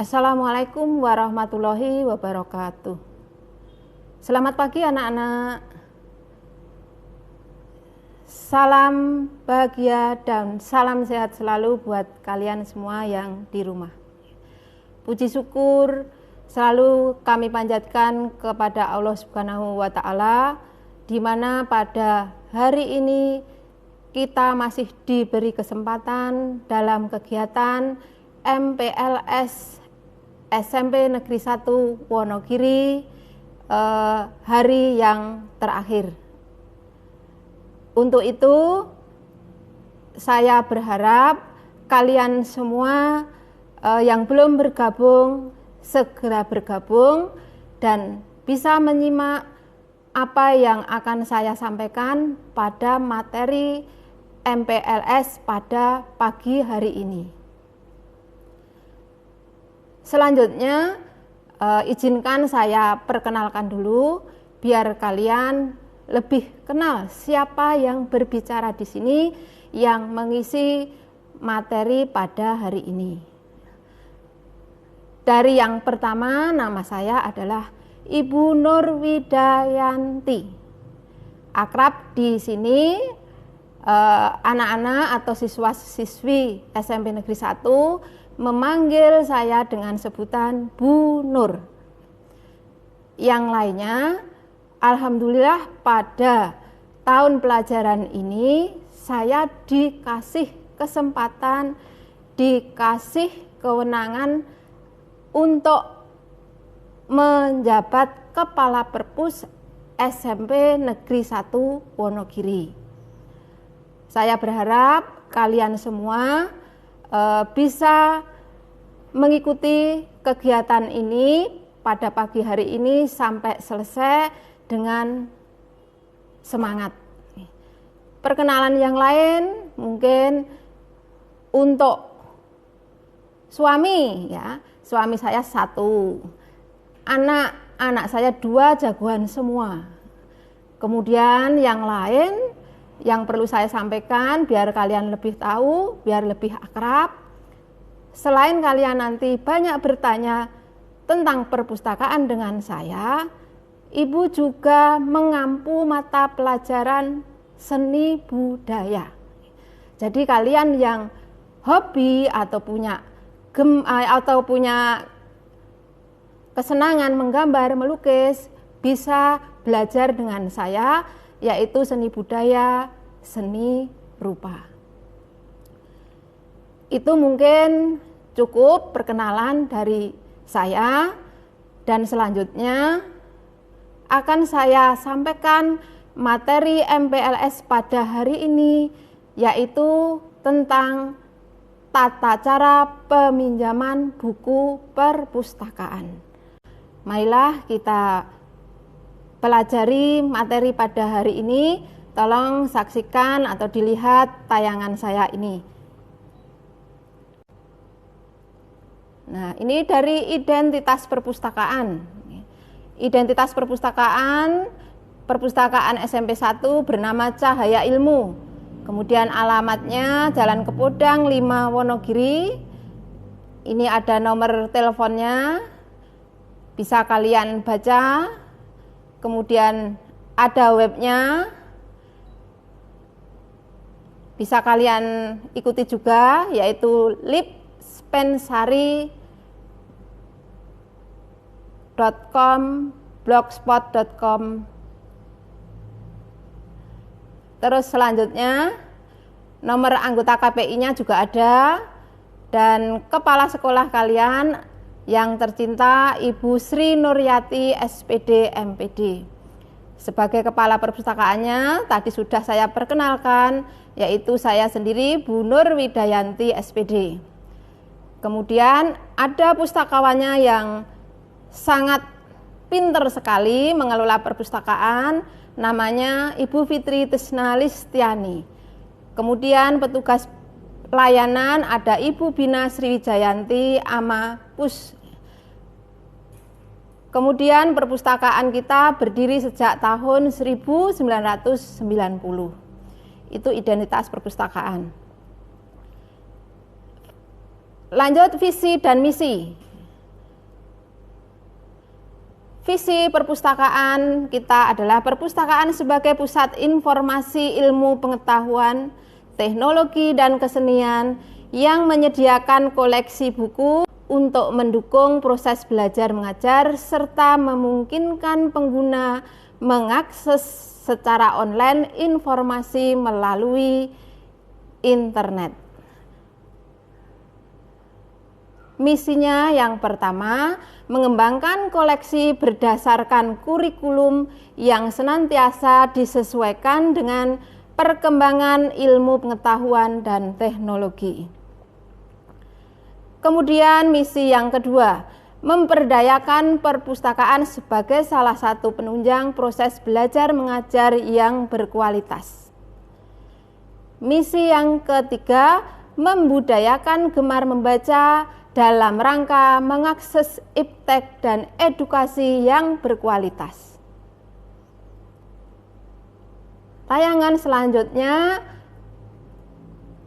Assalamualaikum warahmatullahi wabarakatuh. Selamat pagi anak-anak. Salam bahagia dan salam sehat selalu buat kalian semua yang di rumah. Puji syukur selalu kami panjatkan kepada Allah Subhanahu wa Ta'ala, di mana pada hari ini kita masih diberi kesempatan dalam kegiatan MPLS SMP Negeri 1 Wonogiri hari yang terakhir. Untuk itu saya berharap kalian semua yang belum bergabung segera bergabung dan bisa menyimak apa yang akan saya sampaikan pada materi MPLS pada pagi hari ini. Selanjutnya, izinkan saya perkenalkan dulu biar kalian lebih kenal siapa yang berbicara di sini yang mengisi materi pada hari ini. Dari yang pertama, nama saya adalah Ibu Nurwidayanti. Akrab di sini anak-anak atau siswa-siswi SMP Negeri 1 memanggil saya dengan sebutan Bu Nur. Yang lainnya, alhamdulillah pada tahun pelajaran ini saya dikasih kesempatan, dikasih kewenangan untuk menjabat Kepala Perpus SMP Negeri 1 Wonogiri. Saya berharap kalian semua bisa mengikuti kegiatan ini pada pagi hari ini sampai selesai dengan semangat. Perkenalan yang lain mungkin untuk suami, ya, suami saya 1, anak saya 2 jagoan semua. Kemudian yang lain yang perlu saya sampaikan biar kalian lebih tahu, biar lebih akrab. Selain kalian nanti banyak bertanya tentang perpustakaan dengan saya, Ibu juga mengampu mata pelajaran seni budaya. Jadi kalian yang hobi atau punya kesenangan menggambar, melukis, bisa belajar dengan saya, yaitu seni budaya, seni rupa. Itu mungkin cukup perkenalan dari saya, dan selanjutnya akan saya sampaikan materi MPLS pada hari ini, yaitu tentang tata cara peminjaman buku perpustakaan. Marilah kita pelajari materi pada hari ini. Tolong saksikan atau dilihat tayangan saya ini. Nah, ini dari identitas perpustakaan. Identitas perpustakaan SMP 1 bernama Cahaya Ilmu. Kemudian alamatnya Jalan Kepodang 5 Wonogiri. Ini ada nomor teleponnya, bisa kalian baca. Kemudian ada webnya, bisa kalian ikuti juga, yaitu lipspensari.com, blogspot.com. Terus selanjutnya nomor anggota KPI-nya juga ada, dan kepala sekolah kalian yang tercinta Ibu Sri Nuryati SPD MPD. Sebagai kepala perpustakaannya tadi sudah saya perkenalkan, yaitu saya sendiri Bu Nur Widayanti SPD. Kemudian ada pustakawannya yang sangat pinter sekali mengelola perpustakaan, namanya Ibu Fitri Tisna Listiani. Kemudian petugas layanan ada Ibu Bina Sriwijayanti Amapus. Kemudian perpustakaan kita berdiri sejak tahun 1990. Itu identitas perpustakaan. Lanjut visi dan misi. Visi perpustakaan kita adalah perpustakaan sebagai pusat informasi ilmu pengetahuan, teknologi dan kesenian yang menyediakan koleksi buku untuk mendukung proses belajar mengajar serta memungkinkan pengguna mengakses secara online informasi melalui internet. Misinya yang pertama, mengembangkan koleksi berdasarkan kurikulum yang senantiasa disesuaikan dengan perkembangan ilmu pengetahuan dan teknologi. Kemudian misi yang kedua, memperdayakan perpustakaan sebagai salah satu penunjang proses belajar mengajar yang berkualitas. Misi yang ketiga, membudayakan gemar membaca dalam rangka mengakses iptek dan edukasi yang berkualitas. Tayangan selanjutnya,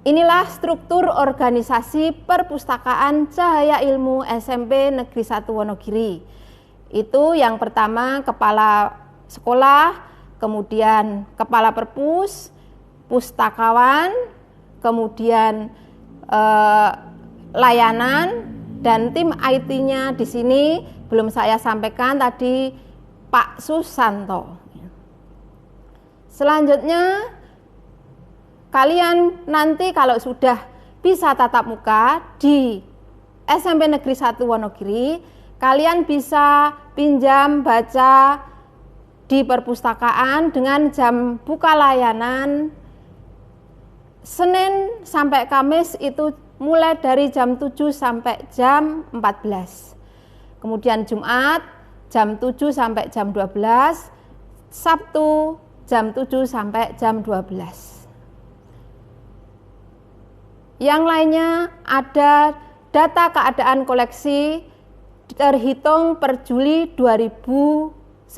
inilah struktur organisasi perpustakaan Cahaya Ilmu SMP Negeri 1 Wonogiri. Itu yang pertama kepala sekolah, kemudian kepala perpus, pustakawan, kemudian layanan, dan tim IT-nya di sini belum saya sampaikan tadi, Pak Susanto. Selanjutnya, kalian nanti kalau sudah bisa tatap muka di SMP Negeri 1 Wonogiri, kalian bisa pinjam baca di perpustakaan dengan jam buka layanan Senin sampai Kamis itu mulai dari jam 7 sampai jam 14. Kemudian Jumat jam 7 sampai jam 12, Sabtu jam 7 sampai jam 12. Yang lainnya ada data keadaan koleksi terhitung per Juli 2019.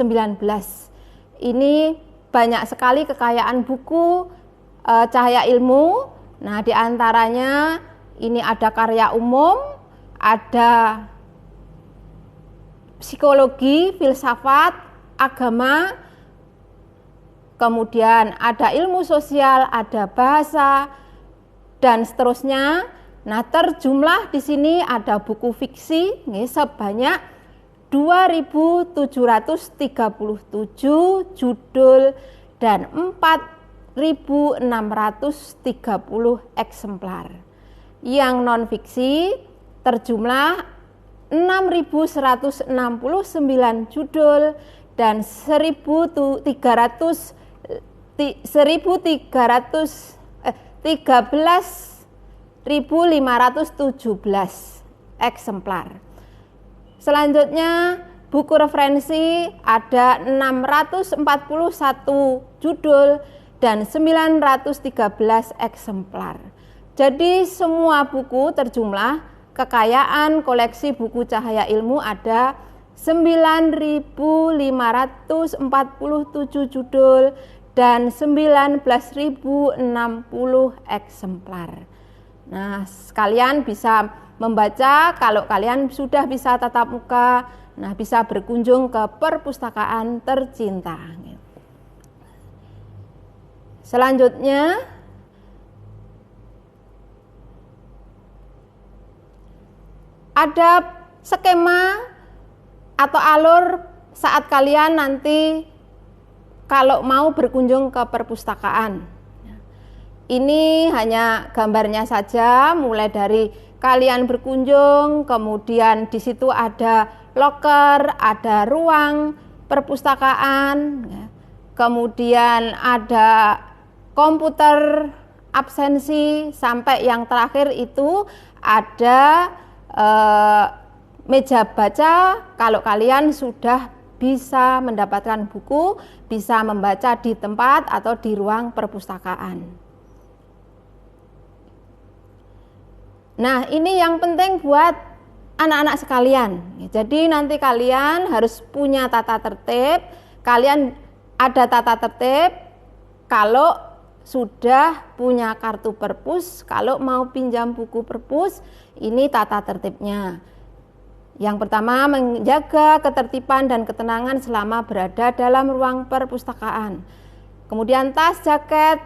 Ini banyak sekali kekayaan buku Cahaya Ilmu. Nah, di antaranya ini ada karya umum, ada psikologi, filsafat, agama, kemudian ada ilmu sosial, ada bahasa, dan seterusnya. Nah, terjumlah di sini ada buku fiksi sebanyak 2.737 judul dan 4.630 eksemplar. Yang non fiksi terjumlah 6.169 judul dan 13.517 eksemplar. Selanjutnya buku referensi ada 641 judul dan 913 eksemplar. Jadi semua buku terjumlah kekayaan koleksi buku Cahaya Ilmu ada 9.547 judul dan 19.060 eksemplar. Nah, kalian bisa membaca kalau kalian sudah bisa tatap muka, nah bisa berkunjung ke perpustakaan tercinta. Selanjutnya ada skema atau alur saat kalian nanti kalau mau berkunjung ke perpustakaan. Ini hanya gambarnya saja, mulai dari kalian berkunjung, kemudian di situ ada loker, ada ruang perpustakaan, kemudian ada komputer absensi, sampai yang terakhir itu ada meja baca kalau kalian sudah bisa mendapatkan buku, bisa membaca di tempat atau di ruang perpustakaan. Nah, ini yang penting buat anak-anak sekalian. Jadi nanti kalian harus punya tata tertib. Kalian ada tata tertib kalau sudah punya kartu perpus, kalau mau pinjam buku perpus, ini tata tertibnya. Yang pertama, menjaga ketertiban dan ketenangan selama berada dalam ruang perpustakaan. Kemudian tas, jaket,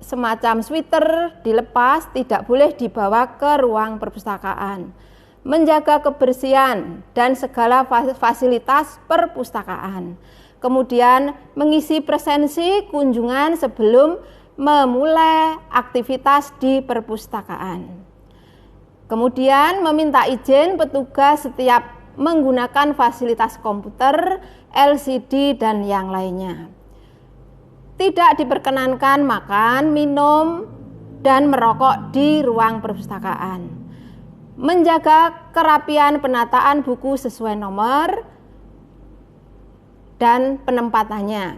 semacam sweater dilepas, tidak boleh dibawa ke ruang perpustakaan. Menjaga kebersihan dan segala fasilitas perpustakaan. Kemudian mengisi presensi kunjungan sebelum memulai aktivitas di perpustakaan. Kemudian meminta izin petugas setiap menggunakan fasilitas komputer, LCD, dan yang lainnya. Tidak diperkenankan makan, minum, dan merokok di ruang perpustakaan. Menjaga kerapian penataan buku sesuai nomor dan penempatannya.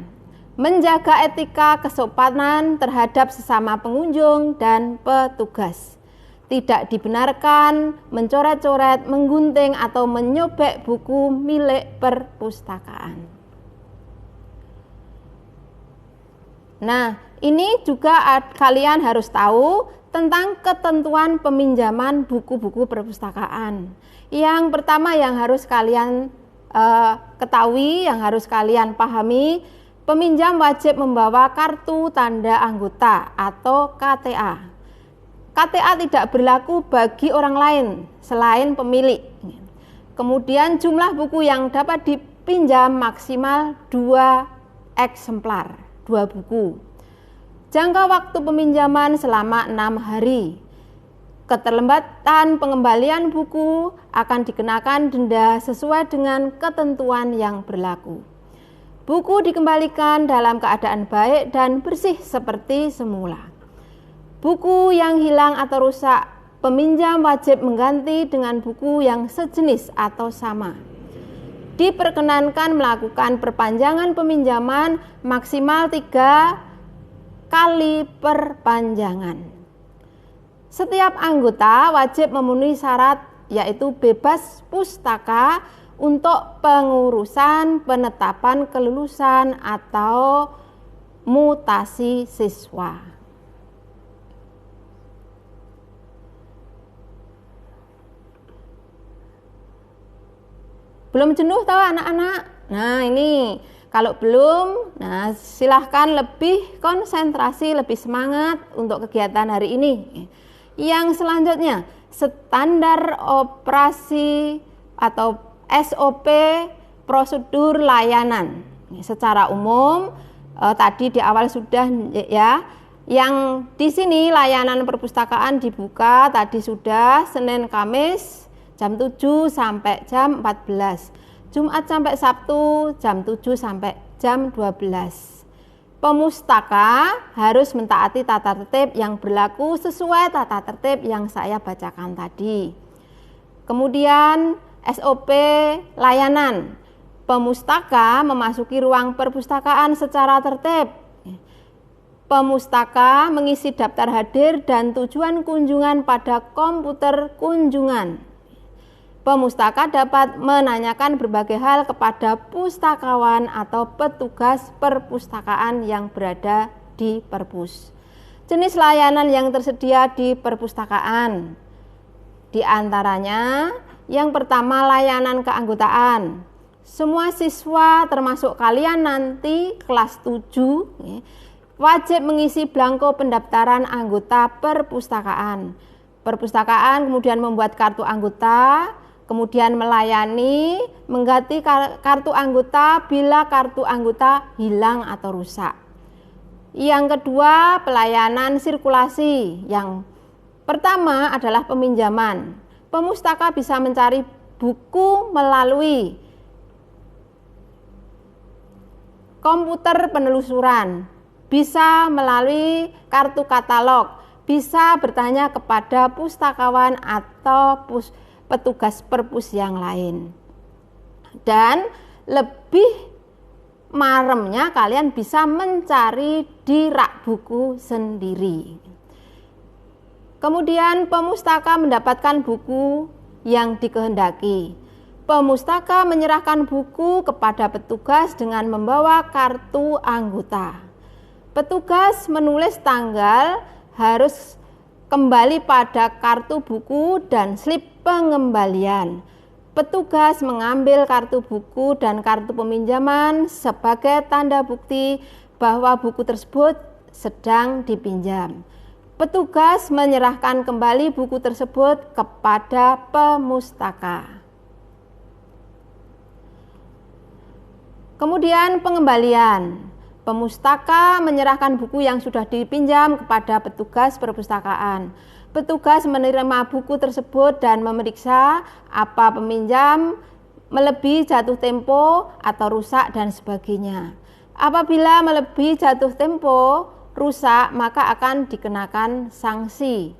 Menjaga etika kesopanan terhadap sesama pengunjung dan petugas. Tidak dibenarkan mencoret-coret, menggunting, atau menyobek buku milik perpustakaan. Nah, ini juga kalian harus tahu tentang ketentuan peminjaman buku-buku perpustakaan. Yang pertama yang harus kalian ketahui, yang harus kalian pahami, peminjam wajib membawa kartu tanda anggota atau KTA. KTA tidak berlaku bagi orang lain selain pemilik. Kemudian jumlah buku yang dapat dipinjam maksimal 2 eksemplar, 2 buku. Jangka waktu peminjaman selama 6 hari. Keterlambatan pengembalian buku akan dikenakan denda sesuai dengan ketentuan yang berlaku. Buku dikembalikan dalam keadaan baik dan bersih seperti semula. Buku yang hilang atau rusak, peminjam wajib mengganti dengan buku yang sejenis atau sama. Diperkenankan melakukan perpanjangan peminjaman maksimal 3 kali perpanjangan. Setiap anggota wajib memenuhi syarat, yaitu bebas pustaka untuk pengurusan penetapan kelulusan atau mutasi siswa. Belum jenuh tahu anak-anak? Nah, ini kalau belum, nah silahkan lebih konsentrasi, lebih semangat untuk kegiatan hari ini. Yang selanjutnya, standar operasi atau SOP prosedur layanan. Secara umum tadi di awal sudah ya, Yang di sini layanan perpustakaan dibuka tadi sudah Senin Kamis jam 7 sampai jam 14. Jumat sampai Sabtu jam 7 sampai jam 12. Pemustaka harus mentaati tata tertib yang berlaku sesuai tata tertib yang saya bacakan tadi. Kemudian SOP layanan. Pemustaka memasuki ruang perpustakaan secara tertib. Pemustaka mengisi daftar hadir dan tujuan kunjungan pada komputer kunjungan. Pemustaka dapat menanyakan berbagai hal kepada pustakawan atau petugas perpustakaan yang berada di perpus. Jenis layanan yang tersedia di perpustakaan. Di antaranya, yang pertama layanan keanggotaan. Semua siswa termasuk kalian nanti kelas 7 wajib mengisi belangko pendaftaran anggota perpustakaan. Perpustakaan kemudian membuat kartu anggota, kemudian melayani, mengganti kartu anggota bila kartu anggota hilang atau rusak. Yang kedua, pelayanan sirkulasi. Yang pertama adalah peminjaman. Pemustaka bisa mencari buku melalui komputer penelusuran, bisa melalui kartu katalog, bisa bertanya kepada pustakawan atau petugas perpus yang lain. Dan lebih maremnya kalian bisa mencari di rak buku sendiri. Kemudian pemustaka mendapatkan buku yang dikehendaki. Pemustaka menyerahkan buku kepada petugas dengan membawa kartu anggota. Petugas menulis tanggal, harus kembali pada kartu buku dan slip pengembalian. Petugas mengambil kartu buku dan kartu peminjaman sebagai tanda bukti bahwa buku tersebut sedang dipinjam. Petugas menyerahkan kembali buku tersebut kepada pemustaka. Kemudian pengembalian. Pemustaka menyerahkan buku yang sudah dipinjam kepada petugas perpustakaan. Petugas menerima buku tersebut dan memeriksa apa peminjam melebihi jatuh tempo atau rusak dan sebagainya. Apabila melebihi jatuh tempo, rusak, maka akan dikenakan sanksi.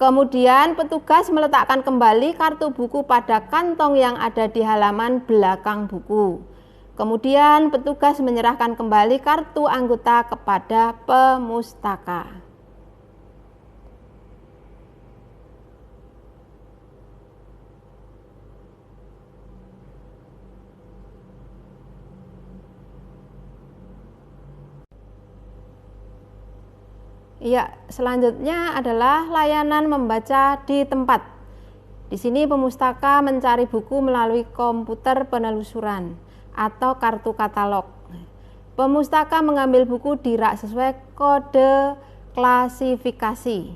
Kemudian petugas meletakkan kembali kartu buku pada kantong yang ada di halaman belakang buku. Kemudian petugas menyerahkan kembali kartu anggota kepada pemustaka. Ya, selanjutnya adalah layanan membaca di tempat. Di sini pemustaka mencari buku melalui komputer penelusuran atau kartu katalog. Pemustaka mengambil buku di rak sesuai kode klasifikasi.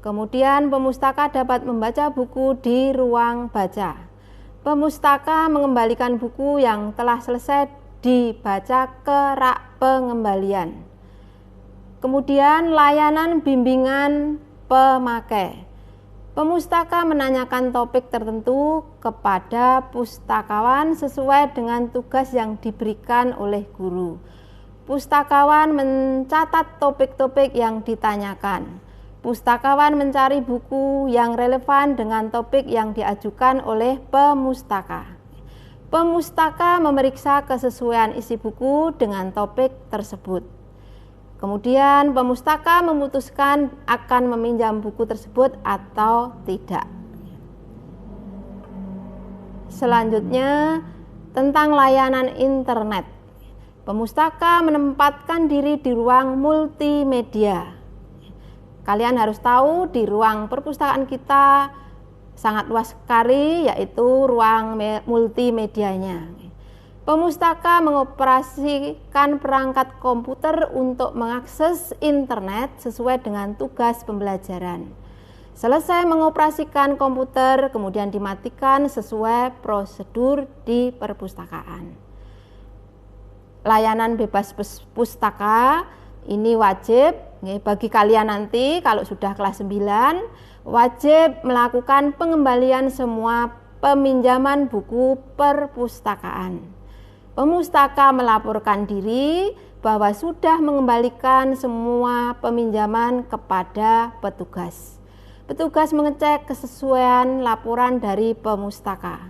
Kemudian pemustaka dapat membaca buku di ruang baca. Pemustaka mengembalikan buku yang telah selesai dibaca ke rak pengembalian. Kemudian layanan bimbingan pemakai. Pemustaka menanyakan topik tertentu kepada pustakawan sesuai dengan tugas yang diberikan oleh guru. Pustakawan mencatat topik-topik yang ditanyakan. Pustakawan mencari buku yang relevan dengan topik yang diajukan oleh pemustaka. Pemustaka memeriksa kesesuaian isi buku dengan topik tersebut. Kemudian pemustaka memutuskan akan meminjam buku tersebut atau tidak. Selanjutnya tentang layanan internet. Pemustaka menempatkan diri di ruang multimedia. Kalian harus tahu di ruang perpustakaan kita sangat luas sekali, yaitu ruang multimedianya. Pemustaka mengoperasikan perangkat komputer untuk mengakses internet sesuai dengan tugas pembelajaran. Selesai mengoperasikan komputer, kemudian dimatikan sesuai prosedur di perpustakaan. Layanan bebas pustaka ini wajib Bagi kalian nanti kalau sudah kelas 9 wajib melakukan pengembalian semua peminjaman buku perpustakaan. Pemustaka melaporkan diri bahwa sudah mengembalikan semua peminjaman kepada petugas. Petugas mengecek kesesuaian laporan dari pemustaka.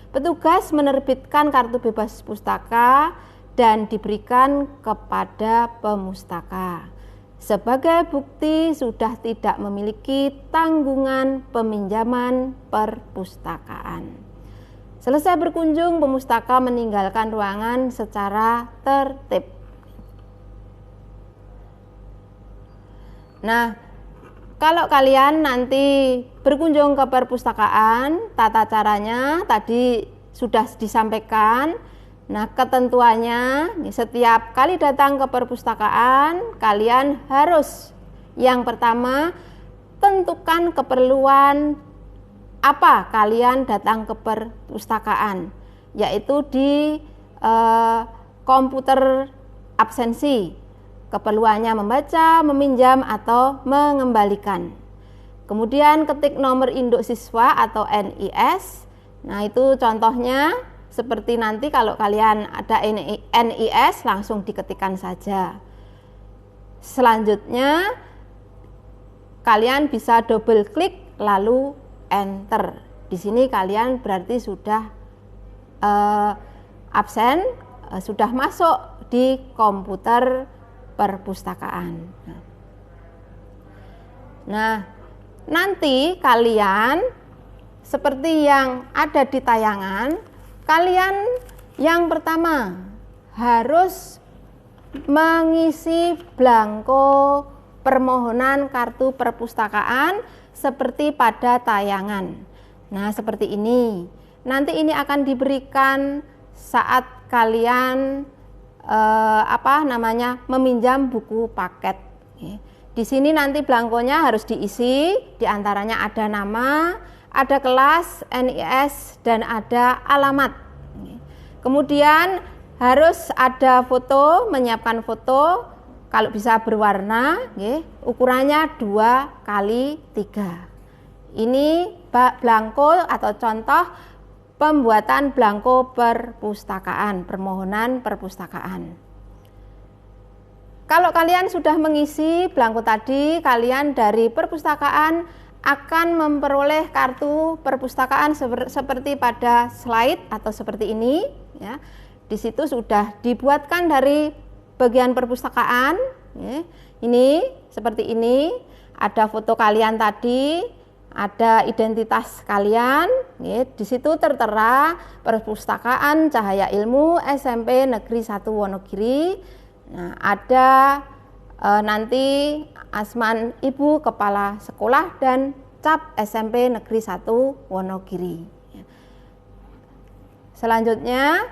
Petugas menerbitkan kartu bebas pustaka dan diberikan kepada pemustaka. Sebagai bukti sudah tidak memiliki tanggungan peminjaman perpustakaan. Selesai berkunjung, pemustaka meninggalkan ruangan secara tertib. Nah, kalau kalian nanti berkunjung ke perpustakaan, tata caranya tadi sudah disampaikan. Nah, ketentuannya setiap kali datang ke perpustakaan, kalian harus yang pertama tentukan keperluan apa kalian datang ke perpustakaan, yaitu di komputer absensi. Keperluannya membaca, meminjam, atau mengembalikan. Kemudian ketik nomor induk siswa atau NIS. Nah, itu contohnya seperti nanti kalau kalian ada NIS langsung diketikkan saja. Selanjutnya kalian bisa double klik lalu enter. Di sini kalian berarti sudah absen, sudah masuk di komputer perpustakaan. Nah, nanti kalian seperti yang ada di tayangan, kalian yang pertama harus mengisi blanko permohonan kartu perpustakaan seperti pada tayangan. Nah, seperti ini. Nanti ini akan diberikan saat kalian meminjam buku paket. Di sini nanti blankonya harus diisi, diantaranya ada nama, ada kelas, NIS, dan ada alamat. Kemudian harus ada foto, menyiapkan foto, kalau bisa berwarna, ukurannya 2x3. Ini blanko atau contoh pembuatan blanko perpustakaan, permohonan perpustakaan. Kalau kalian sudah mengisi blanko tadi, kalian dari perpustakaan akan memperoleh kartu perpustakaan seperti pada slide atau seperti ini. Ya. Di situ sudah dibuatkan dari bagian perpustakaan. Ya. Ini seperti ini, ada foto kalian tadi, ada identitas kalian, ya, di situ tertera Perpustakaan Cahaya Ilmu SMP Negeri 1 Wonogiri. Nah, ada nanti asman ibu kepala sekolah dan cap SMP Negeri 1 Wonogiri. Selanjutnya,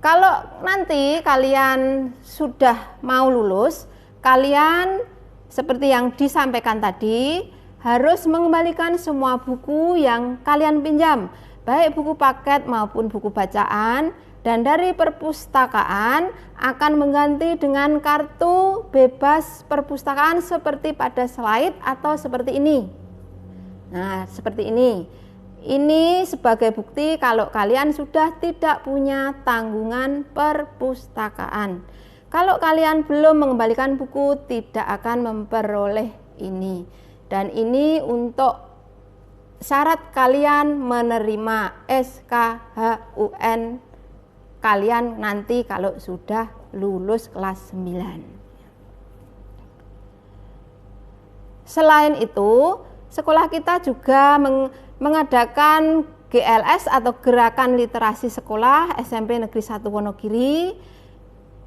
kalau nanti kalian sudah mau lulus, kalian seperti yang disampaikan tadi harus mengembalikan semua buku yang kalian pinjam, baik buku paket maupun buku bacaan, dan dari perpustakaan akan mengganti dengan kartu bebas perpustakaan seperti pada slide atau seperti ini. Nah, seperti ini. Ini sebagai bukti kalau kalian sudah tidak punya tanggungan perpustakaan. Kalau kalian belum mengembalikan buku, tidak akan memperoleh ini. Dan ini untuk syarat kalian menerima SKHUN kalian nanti kalau sudah lulus kelas 9. Selain itu, sekolah kita juga mengadakan GLS atau Gerakan Literasi Sekolah SMP Negeri 1 Wonogiri,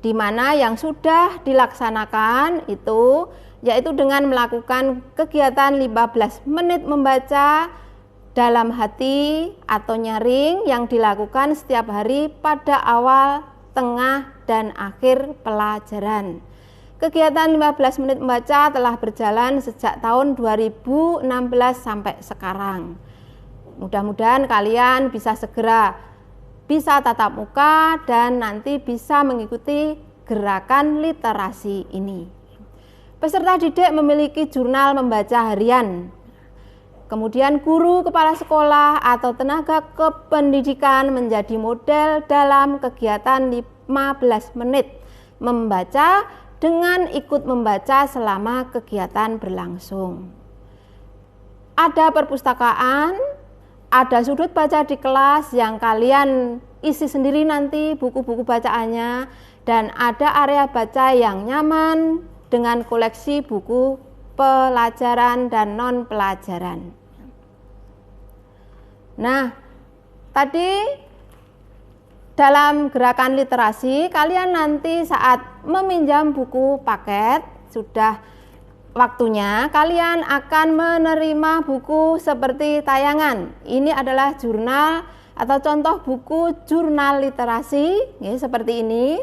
di mana yang sudah dilaksanakan itu yaitu dengan melakukan kegiatan 15 menit membaca dalam hati atau nyaring yang dilakukan setiap hari pada awal, tengah, dan akhir pelajaran. Kegiatan 15 menit membaca telah berjalan sejak tahun 2016 sampai sekarang. Mudah-mudahan kalian bisa segera bisa tatap muka dan nanti bisa mengikuti gerakan literasi ini. Peserta didik memiliki jurnal membaca harian. Kemudian guru, kepala sekolah, atau tenaga kependidikan menjadi model dalam kegiatan 15 menit membaca dengan ikut membaca selama kegiatan berlangsung. Ada perpustakaan, ada sudut baca di kelas yang kalian isi sendiri nanti buku-buku bacaannya, dan ada area baca yang nyaman dengan koleksi buku pelajaran dan non-pelajaran. Nah, tadi dalam gerakan literasi, kalian nanti saat meminjam buku paket, sudah waktunya kalian akan menerima buku seperti tayangan. Ini adalah jurnal atau contoh buku jurnal literasi, ya, seperti ini.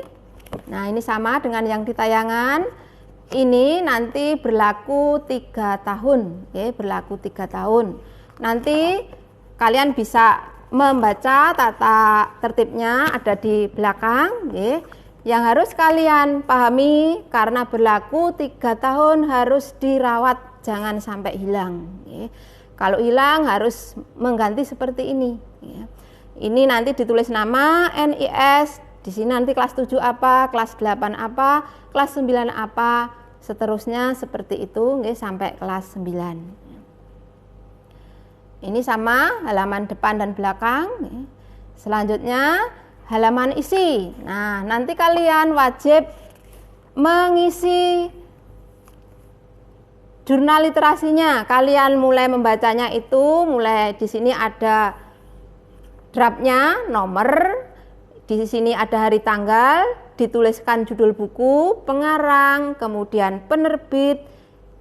Nah, ini sama dengan yang di tayangan. Ini nanti berlaku 3 tahun, ya, berlaku 3 tahun. Nanti kalian bisa membaca tata tertibnya ada di belakang, ya. Yang harus kalian pahami, karena berlaku 3 tahun harus dirawat, jangan sampai hilang, ya. Kalau hilang harus mengganti seperti ini, ya. Ini nanti ditulis nama, NIS, di sini nanti kelas 7 apa, kelas 8 apa, kelas 9 apa, seterusnya seperti itu, ya, sampai kelas 9. Ini sama halaman depan dan belakang, ya. Selanjutnya halaman isi. Nah, nanti kalian wajib mengisi jurnal literasinya. Kalian mulai membacanya itu mulai di sini ada draftnya, nomor, di sini ada hari tanggal, dituliskan judul buku, pengarang, kemudian penerbit,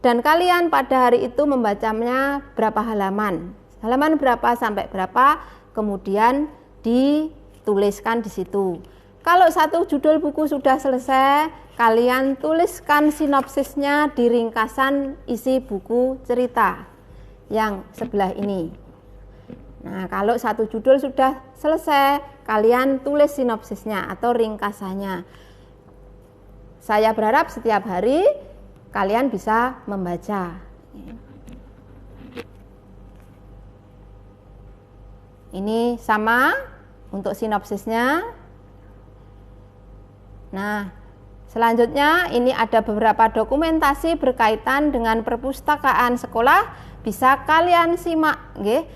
dan kalian pada hari itu membacanya berapa halaman. Halaman berapa sampai berapa, kemudian dituliskan di situ. Kalau satu judul buku sudah selesai, kalian tuliskan sinopsisnya di ringkasan isi buku cerita yang sebelah ini. Nah, kalau satu judul sudah selesai, kalian tulis sinopsisnya atau ringkasannya. Saya berharap setiap hari kalian bisa membaca. Ini sama untuk sinopsisnya. Nah, selanjutnya ini ada beberapa dokumentasi berkaitan dengan perpustakaan sekolah, bisa kalian simak, nggih,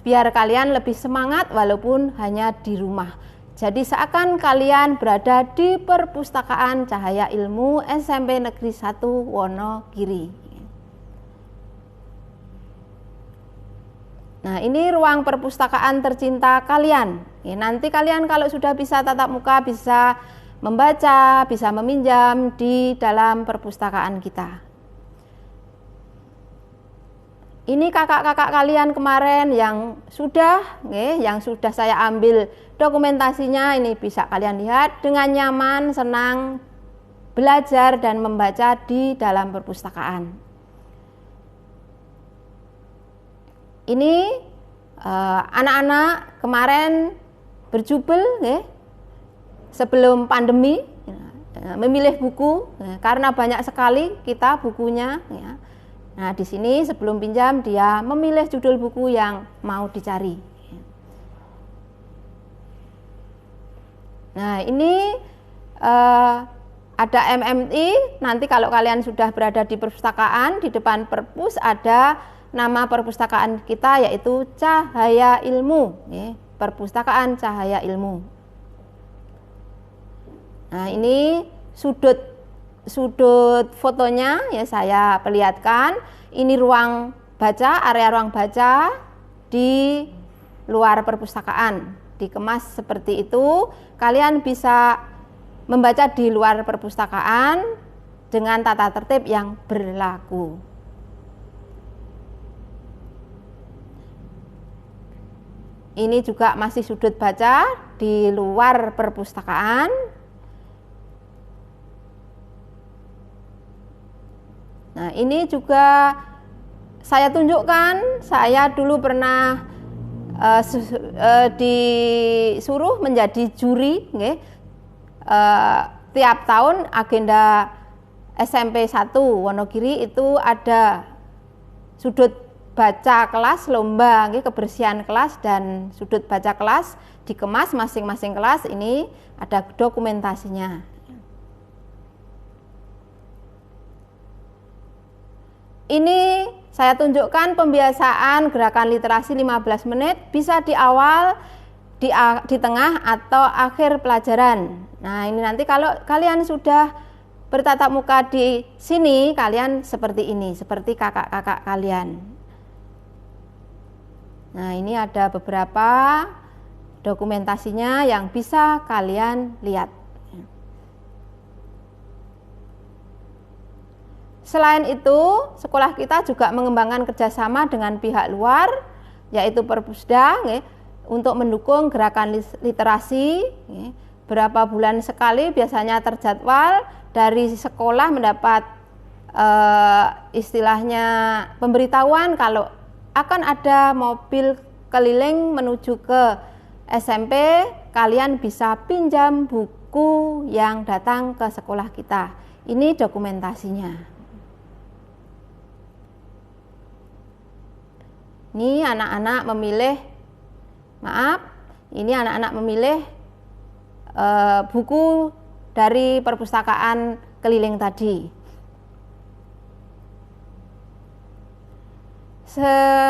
biar kalian lebih semangat walaupun hanya di rumah. Jadi seakan kalian berada di perpustakaan Cahaya Ilmu SMP Negeri 1 Wonogiri. Nah, ini ruang perpustakaan tercinta kalian. Ya, nanti kalian kalau sudah bisa tatap muka, bisa membaca, bisa meminjam di dalam perpustakaan kita. Ini kakak-kakak kalian kemarin yang sudah saya ambil dokumentasinya, ini bisa kalian lihat dengan nyaman, senang belajar dan membaca di dalam perpustakaan. Ini anak-anak kemarin berjubel, sebelum pandemi, memilih buku, karena banyak sekali kita bukunya. Nah, di sini sebelum pinjam dia memilih judul buku yang mau dicari. Nah, ini ada MMI. Nanti kalau kalian sudah berada di perpustakaan, di depan perpus ada nama perpustakaan kita, yaitu Cahaya Ilmu, Perpustakaan Cahaya Ilmu. Nah, ini sudut fotonya, ya, saya perlihatkan. Ini ruang baca, area ruang baca di luar perpustakaan, dikemas seperti itu. Kalian bisa membaca di luar perpustakaan dengan tata tertib yang berlaku. Ini juga masih sudut baca di luar perpustakaan. Nah, ini juga saya tunjukkan, saya dulu pernah disuruh menjadi juri, tiap tahun agenda SMP 1 Wonogiri itu ada sudut baca kelas lomba, kebersihan kelas dan sudut baca kelas dikemas masing-masing kelas. Ini ada dokumentasinya. Ini saya tunjukkan pembiasaan gerakan literasi 15 menit, bisa di awal, di tengah atau akhir pelajaran. Nah, ini nanti kalau kalian sudah bertatap muka di sini, kalian seperti ini, seperti kakak-kakak kalian. Nah, ini ada beberapa dokumentasinya yang bisa kalian lihat. Selain itu, sekolah kita juga mengembangkan kerjasama dengan pihak luar, yaitu Perpusda, untuk mendukung gerakan literasi. Berapa bulan sekali biasanya terjadwal dari sekolah mendapat istilahnya pemberitahuan kalau akan ada mobil keliling menuju ke SMP, kalian bisa pinjam buku yang datang ke sekolah kita. Ini dokumentasinya. Ini anak-anak memilih buku dari perpustakaan keliling tadi.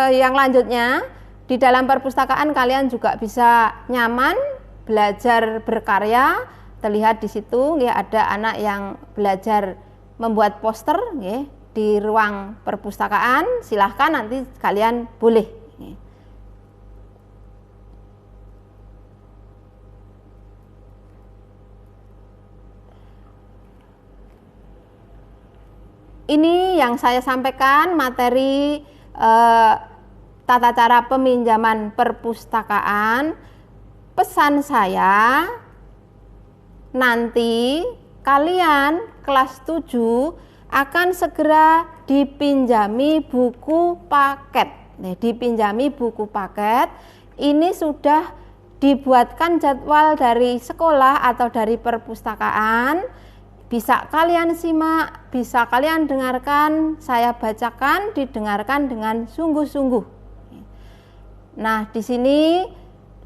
Yang lanjutnya, di dalam perpustakaan kalian juga bisa nyaman belajar berkarya. Terlihat di situ ada anak yang belajar membuat poster di ruang perpustakaan. Silahkan nanti kalian boleh. Ini yang saya sampaikan materi tata cara peminjaman perpustakaan. Pesan saya, nanti kalian kelas 7 akan segera dipinjami buku paket. Dipinjami buku paket. Ini sudah dibuatkan jadwal dari sekolah atau dari perpustakaan. Bisa kalian simak, bisa kalian dengarkan, saya bacakan, didengarkan dengan sungguh-sungguh. Nah, di sini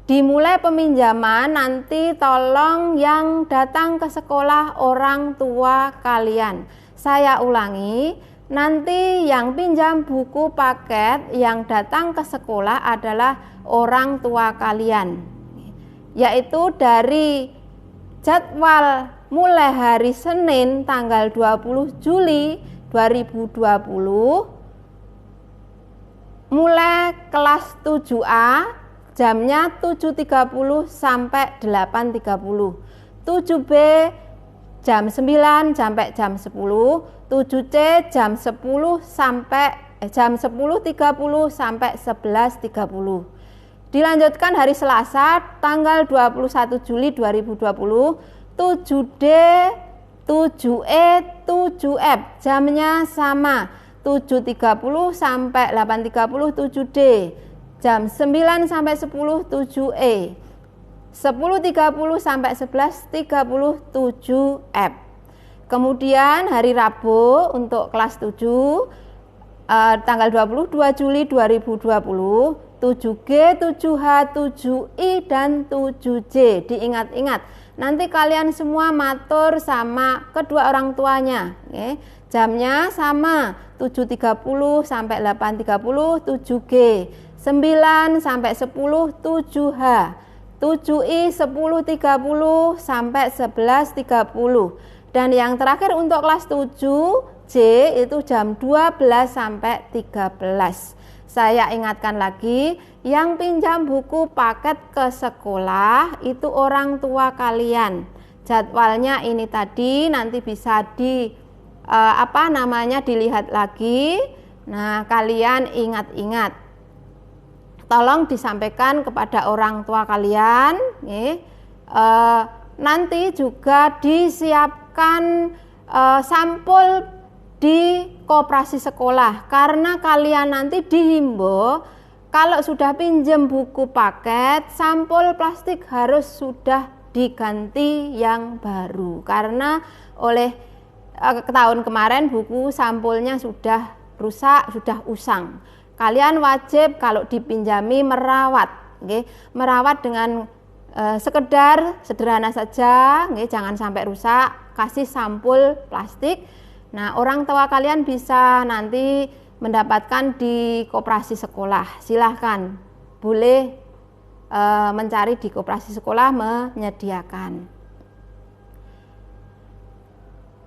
dimulai peminjaman, nanti tolong yang datang ke sekolah orang tua kalian. Saya ulangi, nanti yang pinjam buku paket yang datang ke sekolah adalah orang tua kalian. Yaitu dari jadwal mulai hari Senin tanggal 20 Juli 2020, mulai kelas 7A jamnya 7.30 sampai 8.30, 7B jam 9 sampai jam 10, 7C jam 10 sampai jam 10.30 sampai 11.30. Dilanjutkan hari Selasa tanggal 21 Juli 2020, 7D, 7E, 7F jamnya sama, 7.30 sampai 8.30 7D, jam 9 sampai 10 7E, 10.30 sampai 11.30 7F. Kemudian hari Rabu untuk kelas 7 tanggal 22 Juli 2020, 7G, 7H, 7I dan 7J. Diingat-ingat, nanti kalian semua matur sama kedua orang tuanya. Jamnya sama, 7.30 sampai 8.30 7G, 9 sampai 10 7H, 7I 10.30 sampai 11.30. Dan yang terakhir untuk kelas 7J itu jam 12 sampai 13. Saya ingatkan lagi, yang pinjam buku paket ke sekolah itu orang tua kalian. Jadwalnya ini tadi, nanti bisa dilihat lagi. Nah, kalian ingat-ingat. Tolong disampaikan kepada orang tua kalian. Nanti juga disiapkan sampul di koperasi sekolah, karena kalian nanti dihimbau kalau sudah pinjam buku paket, sampul plastik harus sudah diganti yang baru, karena oleh tahun kemarin buku sampulnya sudah rusak, sudah usang. Kalian wajib kalau dipinjami merawat, okay? Merawat dengan sekedar sederhana saja, okay? Jangan sampai rusak. Kasih sampul plastik. Nah, orang tua kalian bisa nanti mendapatkan di koperasi sekolah. Silahkan, boleh mencari di koperasi sekolah menyediakan.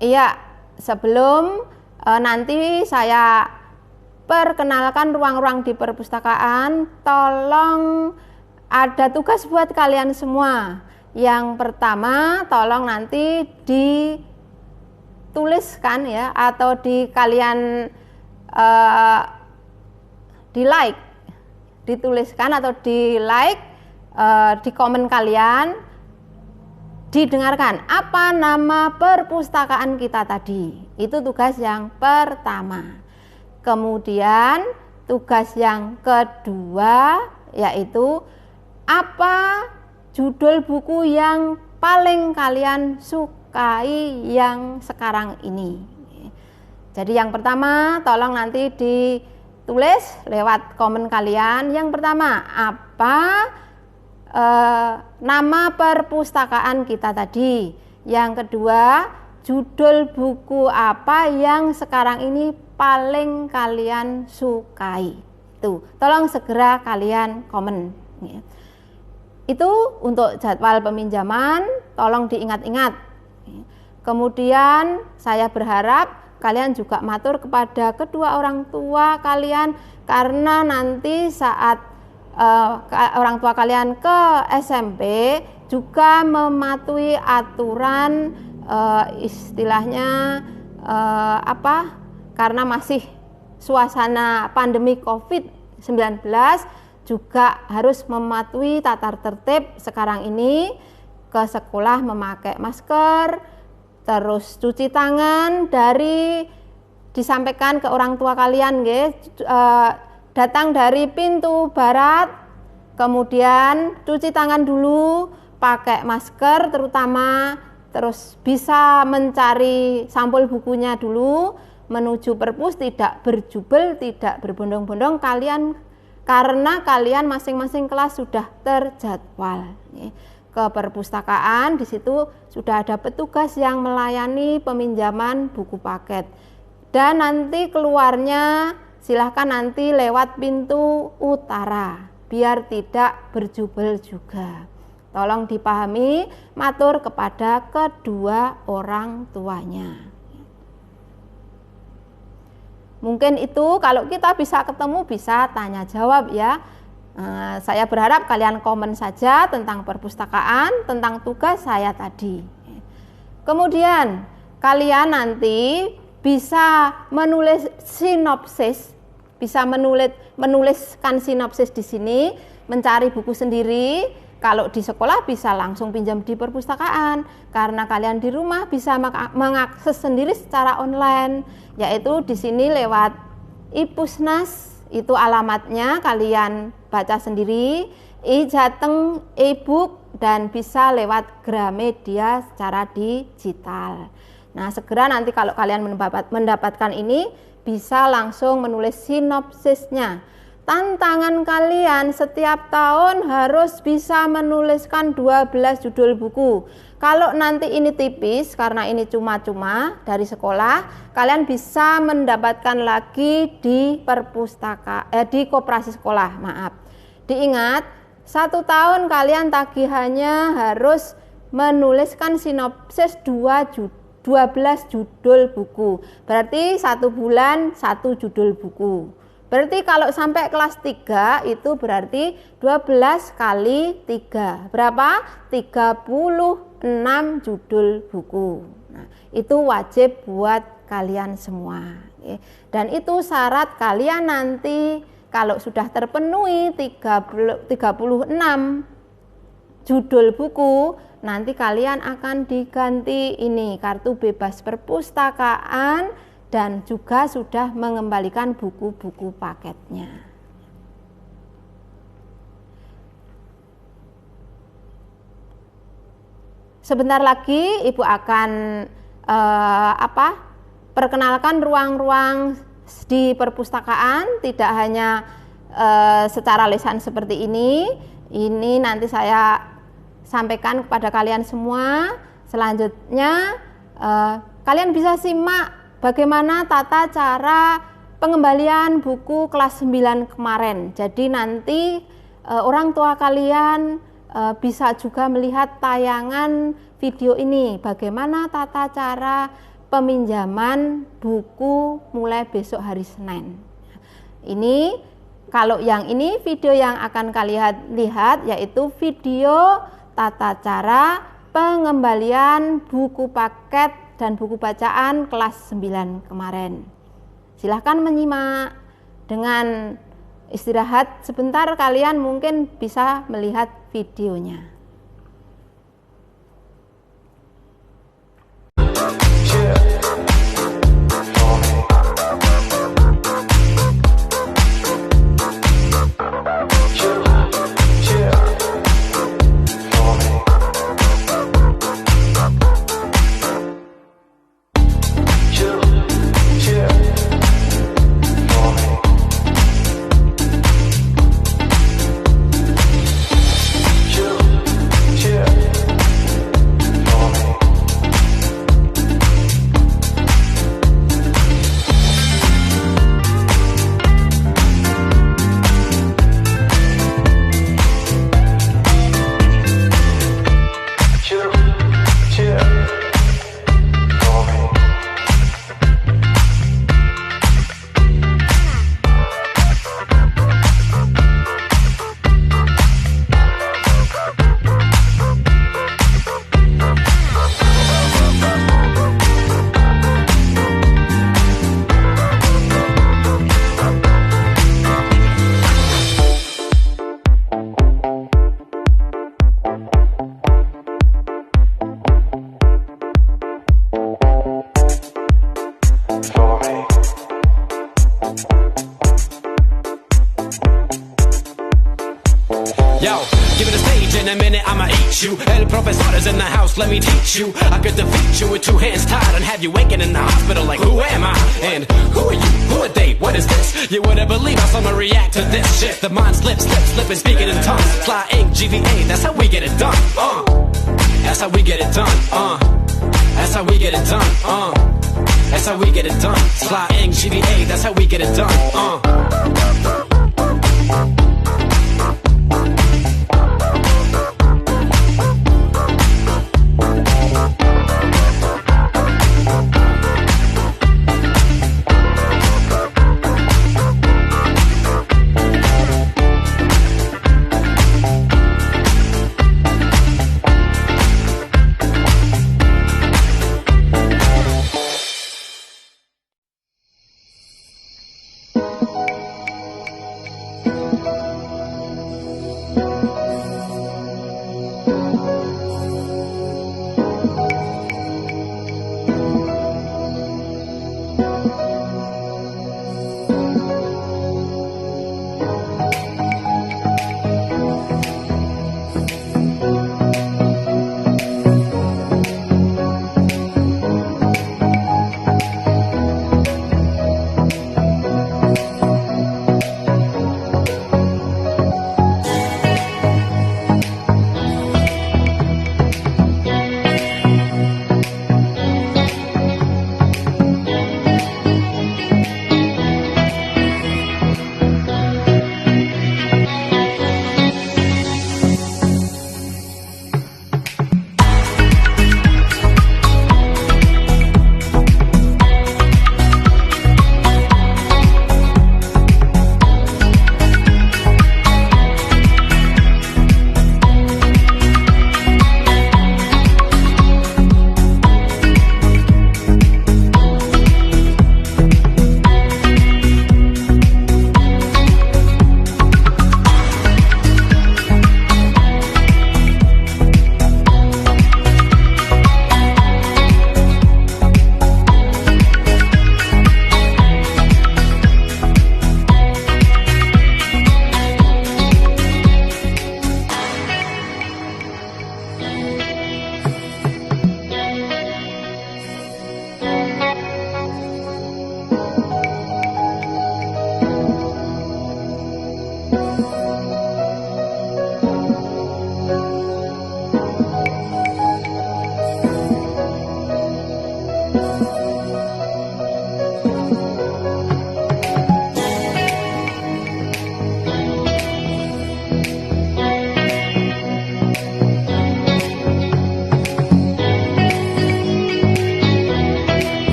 Iya, sebelum nanti saya perkenalkan ruang-ruang di perpustakaan, tolong ada tugas buat kalian semua. Yang pertama, tolong nanti dituliskan ya, atau kalian di like, dituliskan atau di like di komen kalian, didengarkan apa nama perpustakaan kita tadi. Itu tugas yang pertama. Kemudian tugas yang kedua yaitu apa judul buku yang paling kalian sukai yang sekarang ini. Jadi yang pertama tolong nanti ditulis lewat komen kalian. Yang pertama, apa nama perpustakaan kita tadi. Yang kedua, judul buku apa yang sekarang ini paling kalian sukai. Tuh, tolong segera kalian komen. Itu untuk jadwal peminjaman, tolong diingat-ingat. Kemudian saya berharap kalian juga matur kepada kedua orang tua kalian, karena nanti saat orang tua kalian ke SMP juga mematuhi aturan istilahnya karena masih suasana pandemi COVID-19, juga harus mematuhi tata tertib sekarang ini, ke sekolah memakai masker, terus cuci tangan disampaikan ke orang tua kalian, datang dari pintu barat, kemudian cuci tangan dulu, pakai masker terutama, terus bisa mencari sampul bukunya dulu, menuju perpus tidak berjubel, tidak berbondong-bondong karena kalian masing-masing kelas sudah terjadwal. Ke perpustakaan, di situ sudah ada petugas yang melayani peminjaman buku paket. Dan nanti keluarnya silahkan nanti lewat pintu utara, biar tidak berjubel juga. Tolong dipahami, matur kepada kedua orang tuanya. Mungkin itu kalau kita bisa ketemu, bisa tanya jawab ya. Saya berharap kalian komen saja tentang perpustakaan, tentang tugas saya tadi. Kemudian kalian nanti bisa menulis sinopsis, bisa menuliskan sinopsis di sini, mencari buku sendiri. Kalau di sekolah bisa langsung pinjam di perpustakaan, karena kalian di rumah bisa mengakses sendiri secara online, yaitu di sini lewat iPusnas, itu alamatnya kalian baca sendiri, iJateng e-book, dan bisa lewat Gramedia secara digital. Nah, segera nanti kalau kalian mendapatkan ini, bisa langsung menulis sinopsisnya. Tantangan kalian setiap tahun harus bisa menuliskan 12 judul buku. Kalau nanti ini tipis, karena ini cuma-cuma dari sekolah, kalian bisa mendapatkan lagi di di koperasi sekolah, maaf. Diingat, 1 tahun kalian tagihannya harus menuliskan sinopsis 12 judul buku. Berarti 1 bulan 1 judul buku. Berarti kalau sampai kelas 3 itu berarti 12 kali 3. Berapa? 36 judul buku. Nah, itu wajib buat kalian semua. Dan itu syarat kalian nanti kalau sudah terpenuhi 36 judul buku, nanti kalian akan diganti ini kartu bebas perpustakaan, dan juga sudah mengembalikan buku-buku paketnya. Sebentar lagi Ibu akan perkenalkan ruang-ruang di perpustakaan, tidak hanya secara lisan seperti ini. Ini nanti saya sampaikan kepada kalian semua. Selanjutnya kalian bisa simak bagaimana tata cara pengembalian buku kelas 9 kemarin. Jadi nanti orang tua kalian bisa juga melihat tayangan video ini, bagaimana tata cara peminjaman buku mulai besok hari Senin. Ini kalau yang ini video yang akan kalian lihat yaitu video tata cara pengembalian buku paket dan buku bacaan kelas 9 kemarin. Silahkan menyimak. Dengan istirahat sebentar kalian mungkin bisa melihat videonya. Yo, give it a stage in a minute, I'ma eat you. El profesor is in the house, let me teach you. I could defeat you with two hands tied and have you waking in the hospital like, who am I? And who are you? Who are they? What is this? You wouldn't believe how someone react to this shit. The mind slips, slipping, speaking in tongues. Fly ink, GVA, that's how we get it done. That's how we get it done. That's how we get it done. That's how we get it done. Fly ink, GVA, that's how we get it done.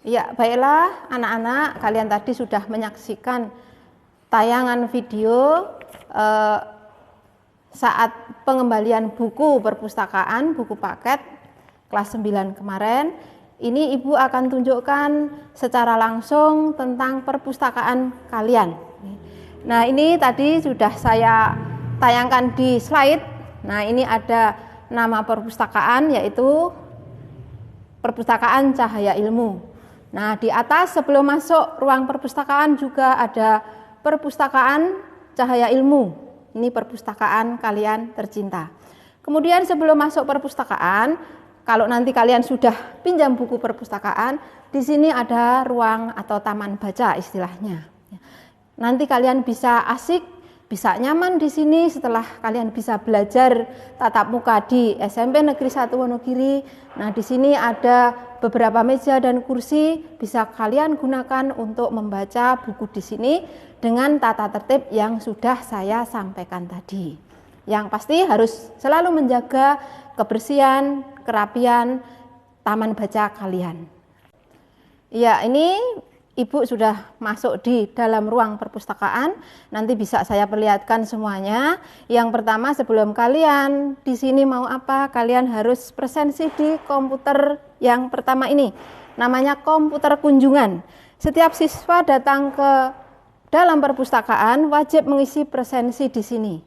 Ya, baiklah anak-anak, kalian tadi sudah menyaksikan tayangan video saat pengembalian buku perpustakaan, buku paket kelas 9 kemarin. Ini Ibu akan tunjukkan secara langsung tentang perpustakaan kalian. Nah, ini tadi sudah saya tayangkan di slide. Nah, ini ada nama perpustakaan, yaitu Perpustakaan Cahaya Ilmu. Nah, di atas sebelum masuk ruang perpustakaan juga ada Perpustakaan Cahaya Ilmu. Ini perpustakaan kalian tercinta. Kemudian sebelum masuk perpustakaan, kalau nanti kalian sudah pinjam buku perpustakaan, di sini ada ruang atau taman baca istilahnya. Nanti kalian bisa asik, bisa nyaman di sini setelah kalian bisa belajar tatap muka di SMP Negeri 1 Wonogiri. Nah, di sini ada beberapa meja dan kursi bisa kalian gunakan untuk membaca buku di sini dengan tata tertib yang sudah saya sampaikan tadi. Yang pasti harus selalu menjaga kebersihan, kerapian taman baca kalian. Ya, ini Ibu sudah masuk di dalam ruang perpustakaan. Nanti bisa saya perlihatkan semuanya. Yang pertama, sebelum kalian di sini mau apa, kalian harus presensi di komputer yang pertama ini. Namanya komputer kunjungan. Setiap siswa datang ke dalam perpustakaan wajib mengisi presensi di sini.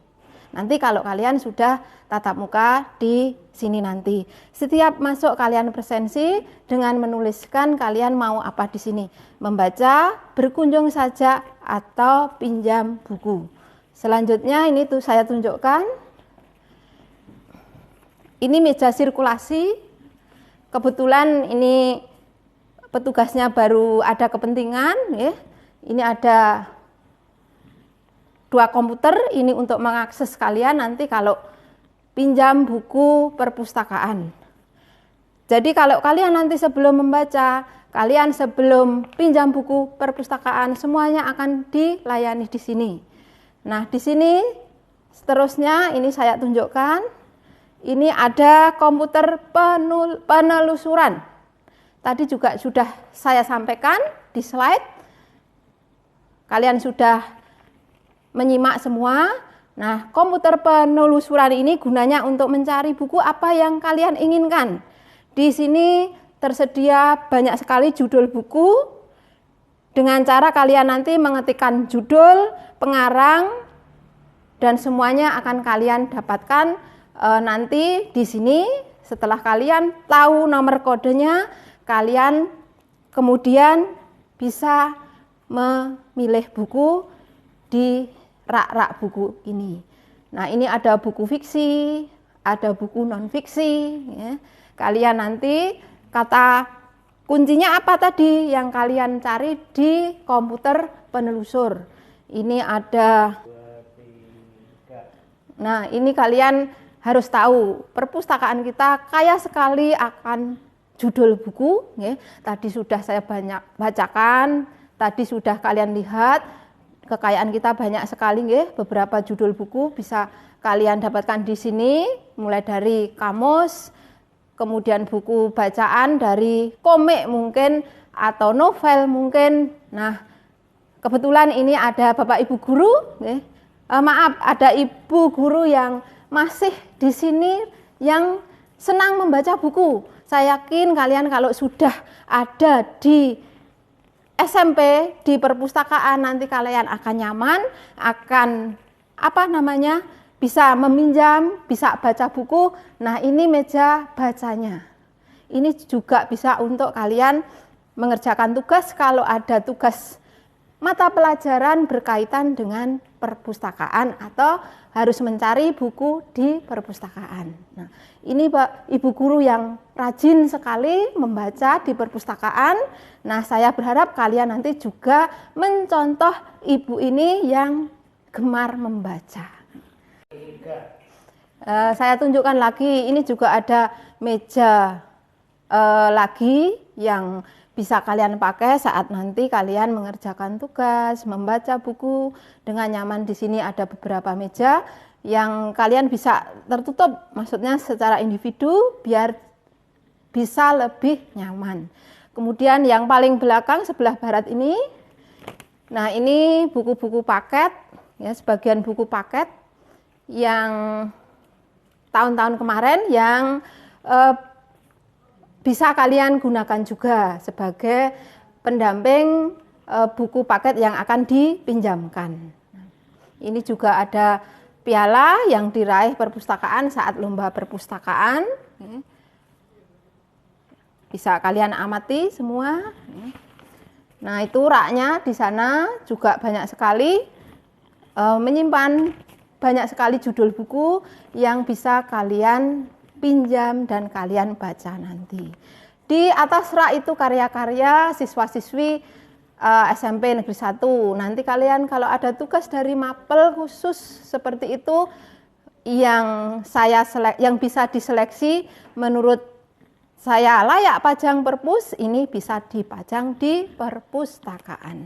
Nanti kalau kalian sudah tatap muka di sini nanti. Setiap masuk kalian presensi dengan menuliskan kalian mau apa di sini. Membaca, berkunjung saja, atau pinjam buku. Selanjutnya ini tuh saya tunjukkan. Ini meja sirkulasi. Kebetulan ini petugasnya baru ada kepentingan. Ya. Ini ada 2 komputer, ini untuk mengakses kalian nanti kalau pinjam buku perpustakaan. Jadi kalau kalian nanti sebelum membaca, kalian sebelum pinjam buku perpustakaan, semuanya akan dilayani di sini. Nah, di sini seterusnya ini saya tunjukkan. Ini ada komputer penelusuran. Tadi juga sudah saya sampaikan di slide. Kalian sudah menyimak semua. Nah, komputer penelusuran ini gunanya untuk mencari buku apa yang kalian inginkan. Di sini tersedia banyak sekali judul buku. Dengan cara kalian nanti mengetikkan judul, pengarang, dan semuanya akan kalian dapatkan nanti di sini. Setelah kalian tahu nomor kodenya, kalian kemudian bisa memilih buku di rak-rak buku ini. Nah, ini ada buku fiksi, ada buku non-fiksi. Ya. Kalian nanti kata kuncinya apa tadi yang kalian cari di komputer penelusur. Ini ada, nah ini kalian harus tahu, perpustakaan kita kaya sekali akan judul buku. Ya. Tadi sudah saya banyak bacakan, tadi sudah kalian lihat, kekayaan kita banyak sekali. Ya. Beberapa judul buku bisa kalian dapatkan di sini, mulai dari kamus, kemudian buku bacaan dari komik mungkin, atau novel mungkin. Nah, kebetulan ini ada Bapak Ibu guru, ada Ibu guru yang masih di sini yang senang membaca buku. Saya yakin kalian kalau sudah ada di SMP, di perpustakaan, nanti kalian akan nyaman, akan bisa meminjam, bisa baca buku. Nah, ini meja bacanya. Ini juga bisa untuk kalian mengerjakan tugas kalau ada tugas mata pelajaran berkaitan dengan perpustakaan atau harus mencari buku di perpustakaan. Nah, ini Ibu guru yang rajin sekali membaca di perpustakaan. Nah, saya berharap kalian nanti juga mencontoh ibu ini yang gemar membaca. Saya tunjukkan lagi, ini juga ada meja lagi yang bisa kalian pakai saat nanti kalian mengerjakan tugas, membaca buku dengan nyaman. Di sini ada beberapa meja yang kalian bisa tertutup, maksudnya secara individu biar bisa lebih nyaman. Kemudian yang paling belakang sebelah barat ini, nah ini buku-buku paket, ya sebagian buku paket yang tahun-tahun kemarin yang bisa kalian gunakan juga sebagai pendamping buku paket yang akan dipinjamkan. Ini juga ada piala yang diraih perpustakaan saat lomba perpustakaan. Bisa kalian amati semua. Nah, itu raknya di sana juga banyak sekali menyimpan banyak sekali judul buku yang bisa kalian pinjam dan kalian baca nanti. Di atas rak itu karya-karya siswa-siswi SMP Negeri 1. Nanti kalian kalau ada tugas dari mapel khusus seperti itu yang bisa diseleksi menurut saya layak pajang perpus, ini bisa dipajang di perpustakaan.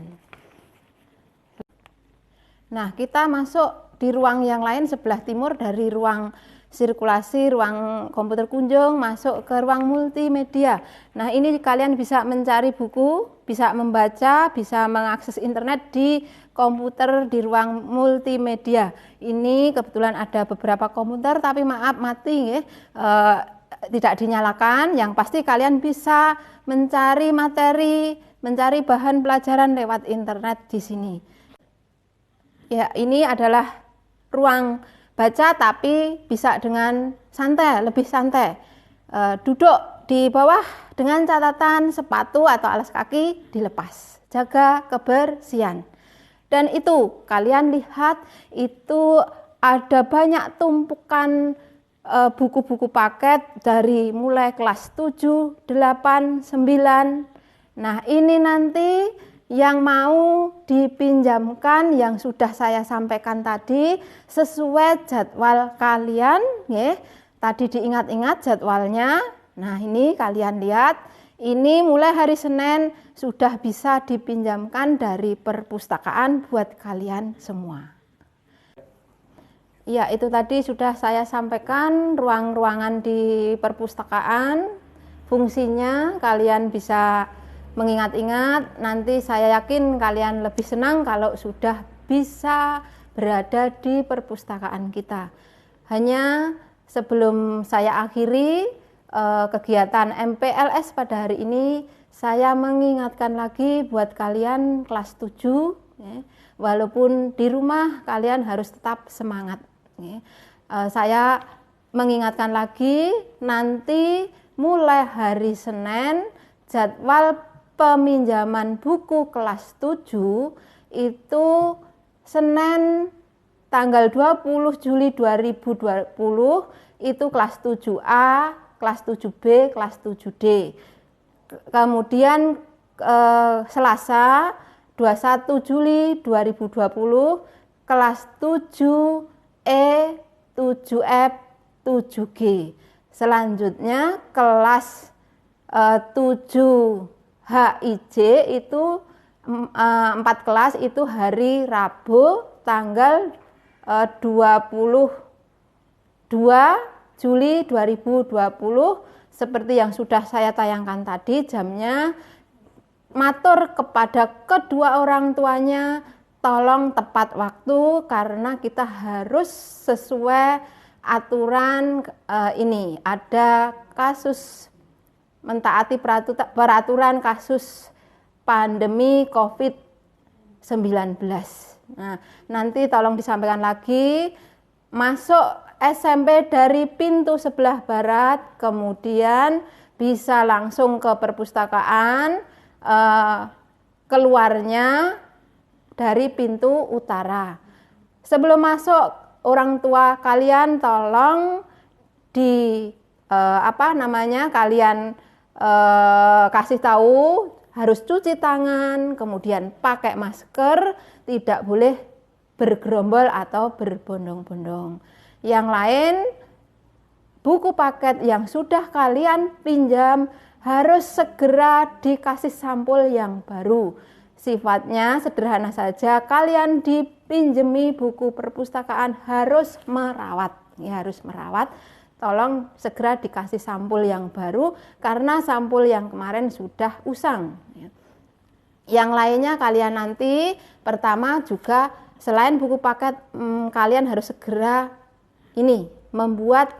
Nah, kita masuk di ruang yang lain sebelah timur dari ruang sirkulasi, ruang komputer kunjung, masuk ke ruang multimedia. Nah, ini kalian bisa mencari buku, bisa membaca, bisa mengakses internet di komputer di ruang multimedia. Ini kebetulan ada beberapa komputer, tapi maaf mati ya, tidak dinyalakan. Yang pasti kalian bisa mencari materi, mencari bahan pelajaran lewat internet di sini. Ya, ini adalah ruang baca tapi bisa dengan santai, lebih santai. Duduk di bawah dengan catatan sepatu atau alas kaki dilepas. Jaga kebersihan. Dan itu kalian lihat itu ada banyak tumpukan buku-buku paket dari mulai kelas 7, 8, 9. Nah, ini nanti yang mau dipinjamkan yang sudah saya sampaikan tadi sesuai jadwal kalian, ya. Tadi diingat-ingat jadwalnya. Nah, ini kalian lihat, ini mulai hari Senin sudah bisa dipinjamkan dari perpustakaan buat kalian semua. Ya, itu tadi sudah saya sampaikan ruang-ruangan di perpustakaan. Fungsinya kalian bisa mengingat-ingat, nanti saya yakin kalian lebih senang kalau sudah bisa berada di perpustakaan kita. Hanya sebelum saya akhiri kegiatan MPLS pada hari ini, saya mengingatkan lagi buat kalian kelas 7, ya, walaupun di rumah kalian harus tetap semangat. Ya. Saya mengingatkan lagi, nanti mulai hari Senin jadwal peminjaman buku kelas 7 itu Senin tanggal 20 Juli 2020 itu kelas 7A, kelas 7B, kelas 7D. Kemudian Selasa 21 Juli 2020 kelas 7E, 7F, 7G. Selanjutnya kelas 7HIJ itu 4 kelas itu hari Rabu tanggal 22 Juli 2020 seperti yang sudah saya tayangkan tadi jamnya. Matur kepada kedua orang tuanya tolong tepat waktu karena kita harus sesuai aturan ini. Ada kasus mentaati peraturan kasus pandemi COVID-19. Nah, nanti tolong disampaikan lagi, masuk SMP dari pintu sebelah barat, kemudian bisa langsung ke perpustakaan, keluarnya dari pintu utara. Sebelum masuk, orang tua kalian tolong kalian kasih tahu harus cuci tangan, kemudian pakai masker, tidak boleh bergerombol atau berbondong-bondong. Yang lain, buku paket yang sudah kalian pinjam harus segera dikasih sampul yang baru. Sifatnya sederhana saja, kalian dipinjemi buku perpustakaan harus merawat. Ya, harus merawat. Tolong segera dikasih sampul yang baru karena sampul yang kemarin sudah usang. Yang lainnya kalian nanti pertama juga selain buku paket kalian harus segera membuat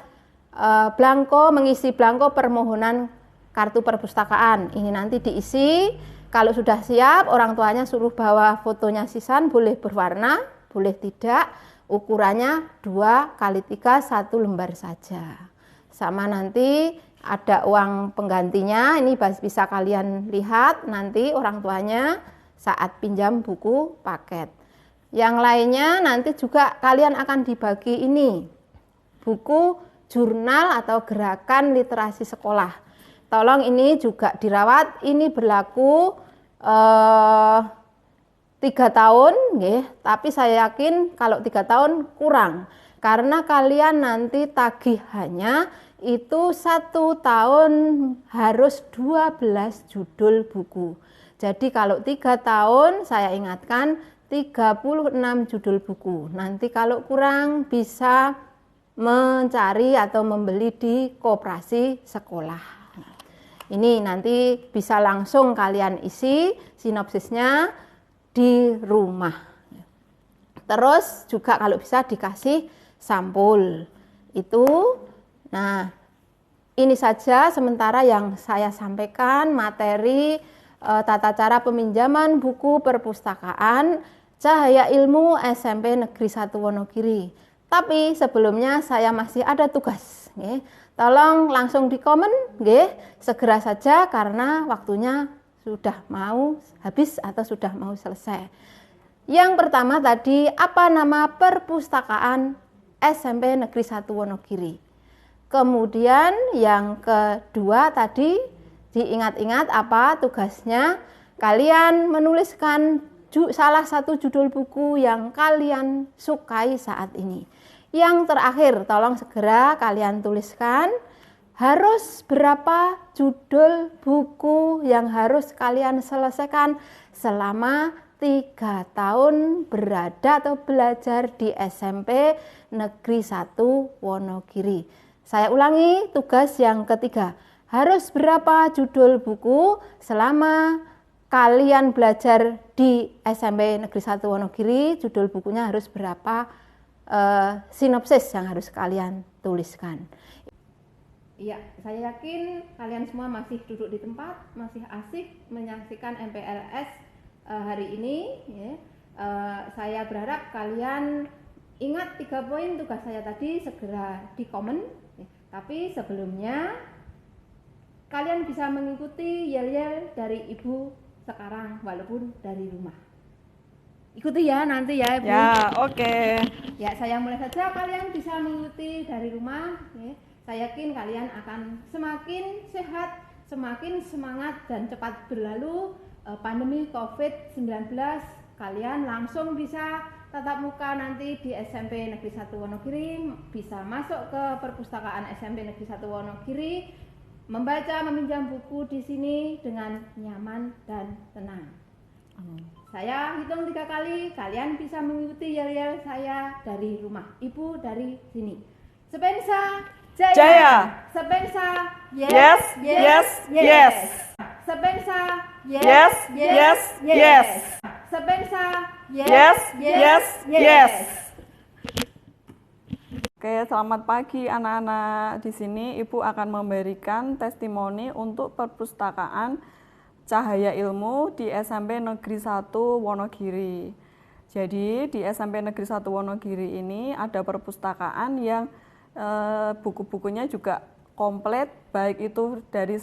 mengisi belangko permohonan kartu perpustakaan. Ini nanti diisi, kalau sudah siap orang tuanya suruh bawa fotonya sisan, boleh berwarna, boleh tidak. Ukurannya 2x3 1 lembar saja. Sama nanti ada uang penggantinya, ini bisa kalian lihat nanti orang tuanya saat pinjam buku paket. Yang lainnya nanti juga kalian akan dibagi ini, buku jurnal atau gerakan literasi sekolah. Tolong ini juga dirawat, ini berlaku 3 tahun, tapi saya yakin kalau 3 tahun kurang, karena kalian nanti tagihannya itu 1 tahun harus 12 judul buku. Jadi kalau 3 tahun saya ingatkan 36 judul buku. Nanti kalau kurang bisa mencari atau membeli di koperasi sekolah. Ini nanti bisa langsung kalian isi sinopsisnya di rumah. Terus juga kalau bisa dikasih sampul itu. Nah, ini saja sementara yang saya sampaikan materi tata cara peminjaman buku perpustakaan Cahaya Ilmu SMP Negeri 1 Wonogiri. Tapi sebelumnya saya masih ada tugas. Tolong langsung di komen, segera saja karena waktunya sudah mau habis atau sudah mau selesai. Yang pertama tadi, apa nama perpustakaan SMP Negeri 1 Wonogiri? Kemudian yang kedua tadi, diingat-ingat apa tugasnya? Kalian menuliskan salah satu judul buku yang kalian sukai saat ini. Yang terakhir, tolong segera kalian tuliskan harus berapa judul buku yang harus kalian selesaikan selama 3 tahun berada atau belajar di SMP Negeri 1 Wonogiri. Saya ulangi tugas yang ketiga, harus berapa judul buku selama kalian belajar di SMP Negeri 1 Wonogiri, judul bukunya harus berapa, sinopsis yang harus kalian tuliskan. Iya, saya yakin kalian semua masih duduk di tempat, masih asik menyaksikan MPLS hari ini. Saya berharap kalian ingat 3 poin tugas saya tadi, segera di komen. Tapi sebelumnya kalian bisa mengikuti yel-yel dari ibu sekarang walaupun dari rumah. ikuti ya nanti ya Ibu. Ya, oke. Ya, saya mulai saja, kalian bisa mengikuti dari rumah. Ya. Saya yakin kalian akan semakin sehat, semakin semangat dan cepat berlalu pandemi COVID-19. Kalian langsung bisa tatap muka nanti di SMP Negeri 1 Wonogiri, bisa masuk ke perpustakaan SMP Negeri 1 Wonogiri, membaca, meminjam buku di sini dengan nyaman dan tenang. Saya hitung 3 kali, kalian bisa mengikuti yel-yel saya dari rumah. Ibu dari sini. Sepensa Jaya. Jaya. Sepensa Yes, yes, yes. Sepensa Yes, yes, yes. Sepensa Yes, yes, yes. Oke, selamat pagi anak-anak. Di sini Ibu akan memberikan testimoni untuk perpustakaan Cahaya Ilmu di SMP Negeri 1 Wonogiri. Jadi di SMP Negeri 1 Wonogiri ini ada perpustakaan yang buku-bukunya juga komplit, baik itu dari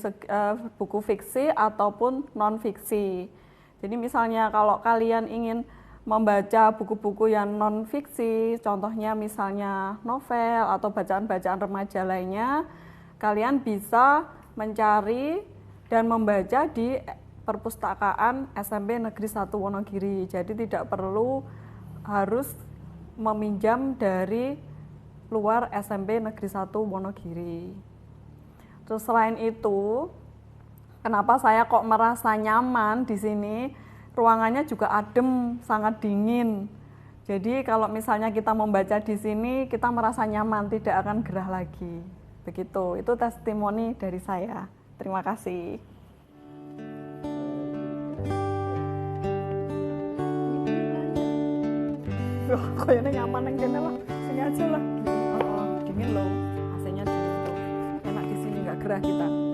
buku fiksi ataupun non-fiksi. Jadi misalnya kalau kalian ingin membaca buku-buku yang non-fiksi, contohnya misalnya novel atau bacaan-bacaan remaja lainnya, kalian bisa mencari dan membaca di perpustakaan SMP Negeri 1 Wonogiri. Jadi tidak perlu harus meminjam dari luar SMP Negeri 1 Wonogiri. Terus selain itu, kenapa saya kok merasa nyaman di sini? Ruangannya juga adem, sangat dingin. Jadi kalau misalnya kita membaca di sini, kita merasa nyaman, tidak akan gerah lagi. Begitu, itu testimoni dari saya. Terima kasih. Loh, kayaknya nyaman yang kene lah. Sini aja lah. Dingin loh. AC-nya dingin loh. Enak di sini, nggak gerah kita.